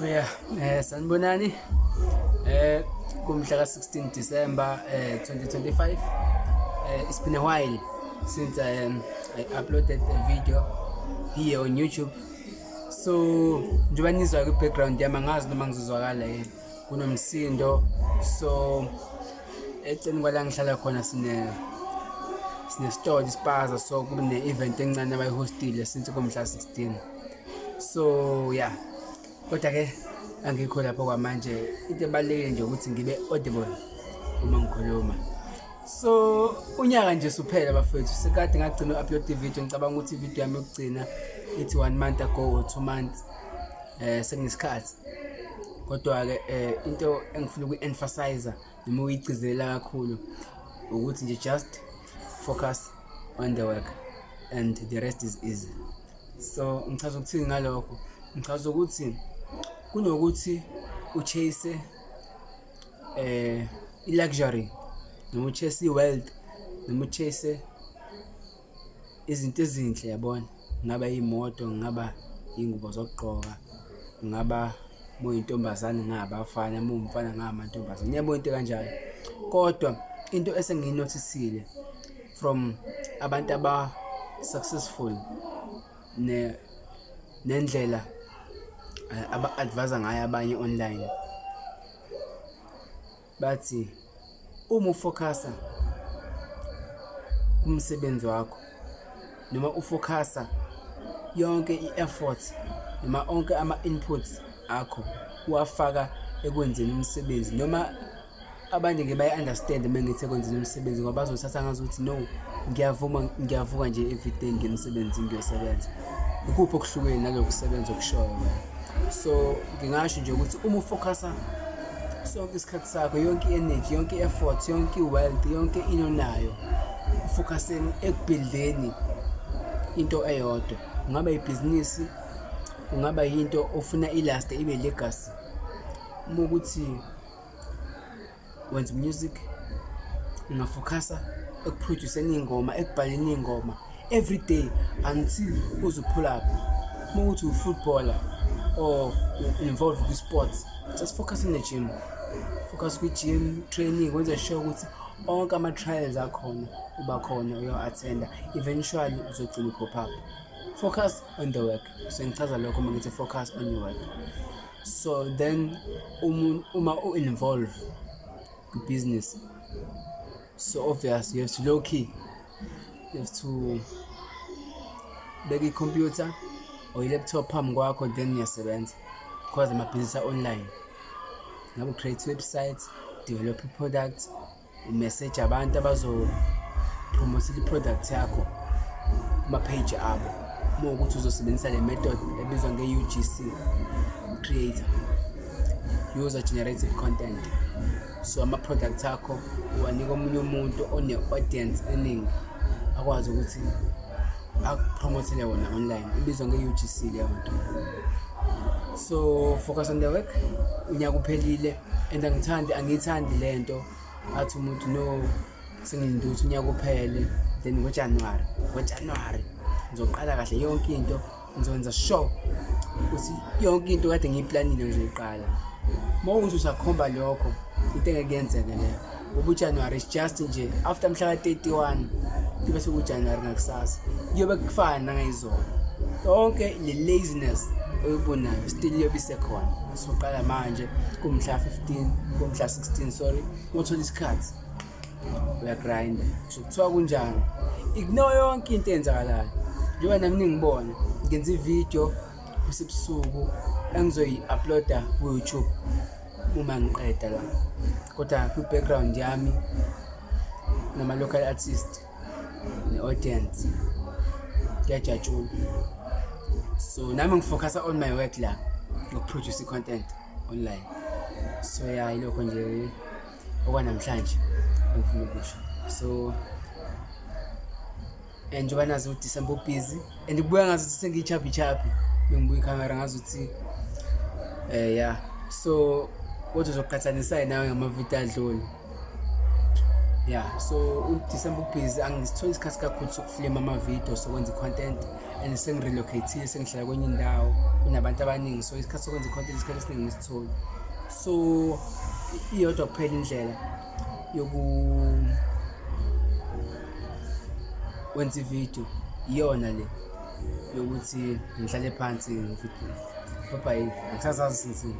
Yeah, sanibonani. Kumhla ka-16 December 2025. It's been a while since I uploaded a video here on YouTube. So njengoba nizwa kwi-background yami angazi noma ngizozwakala yini. Kunomsindo. So eceleni kwala ngihlala khona sine store ispaza, so kune event encane abayihostile since kumhla 16. So yeah, kodwa ke angikho lapho kwamanje. Into ebalulekile nje ukuthi ngibe audible uma ngikhuluma. So unyaka nje suphela bafethu, sekade ngagcina u-upload i-video. Ngicabanga ukuthi i-video yami yokugcina ithi 1 month ago or 2 months. Sengisikhathi kodwa ke into engifuna uku-emphasize noma uyigcizelela kakhulu ukuthi nje just focus on the work and the rest is easy. So ngichaza ukuthini ngalokho? Ngichaza ukuthi kunokuthi uchase i-luxury noma uchase i-wealth noma uchase izinto ezinhle, yabona, ngaba imoto, ngaba ingubo zokugqoka, ngaba muyintombazane ngabafana, mumfana ngamantombazane, ngiyabona into kanjalo. Kodwa into esengiyinotisile from abantu aba successful nendlela aba-advise ngayo abanye online, bathi uma ufocusa kumsebenzi wakho noma ufocusa yonke i-effort noma onke ama-inputs akho uwafaka ekwenzeni umsebenzi, noma abanye ke bayi-understand mengithi ekwenzeni umsebenzi ngoba bazothatha ngazuthi no, ngiyavuka nje everyday ngemsebenzi ngiyosebenza. Ikuphi okuhlukene naloku kusebenza okushoyo? So ngingasho nje ukuthi uma ufocusa sonke isikhathi sakho, yonke i-energy, yonke i-effort, yonke i-wealth, yonke inonayo ufocuseni ekubuildeni into eyodwa, kungaba ibhizinisi, kungaba yinto ofuna ilast ibe legacy. Uma ukuthi wenza music, ungafocusa ekuproduceni ingoma, ekubhaleni ingoma everyday until uze pull up. Uma uthi u-footballer or involved with sports, just focus on the gym, focus kwi-gym training, wenza sure ukuthi onke ama-trials akhona uba khona uyo-attenda, eventually uzogcina u-pop up. Focus on the work. So ngichaza lokho uma ngithi focus on your work. So then uma u-involve business, so obvious you have to low key, you have to beka i-computer or i-laptop phambi kwakho, then uyasebenza because amabhizinisi online. Ngabe create websites, develop i-product, message abantu abazopromote i-product yakho kuma-page abo. Uma ukuthi uzosebenzisa le method ebizwa nge-UGC, creator, user generated content. So ama-product akho uwanika omunye umuntu one-audience eningi akwazi ukuthi akupromotele wona online, ibizwa nge-UGC leyo nto. So focus on the work. Unyaka uphelile and angiyithandi lento athi umuntu no, sengilinde ukuthi unyaka uphele then ngoJanuary ngizoqala kahle yonke into, ngizokwenza sure ukuthi yonke into kade ngiyiplanile ngizoyiqala. Mawuthi usakhomba lokho, into engeke yenzeke leyo. UJanuary is just nje after mhla ka-31 kube sekuJanuary ngakusasa, kuyobe kufana ngayizolo. Yonke le laziness oyibonayo still yobe isekhona. Soqala manje kumhla 15, kumhla 16, sorry, uthola isikhathi uyagrinda. Kuthiwa kunjani, ignore yonke into eyenzakalayo. Njengoba nami ningibona ngenza i-video kusebusuku engizoyi-uploada ku-YouTube uma ngiqeda la, kodwa kwi-background yami nama-local artist ne-audience kuyajatshula. So nami ngifocusa on my work la, ngokuproduce i-content online. So yeah, ilokho nje okwanamhlanje engifuna ukusho. So njengoba nazi uDecember ubusy and kubuya ngazuthi sengiyichaphi bengibuka i-camera ngazuthi yeah. So kodwa uzoqhathanisa nawe ngamavidiyo adlule. Yeah, so uDecember ubusy angisitholi isikhathi kakhulu sokufilma ama-video, sokwenza i-content and sengirelocate-ile sengihlala kwenye indawo kunabantu abaningi, so isikhathi sokwenza i-content isikhathi esiningi ngisitholi. So iyodwa kuphela indlela wenza ividiyo iyona le yokuthi ngihlale phansi ngividiyo. Bye bye, ngisazazi sinzima.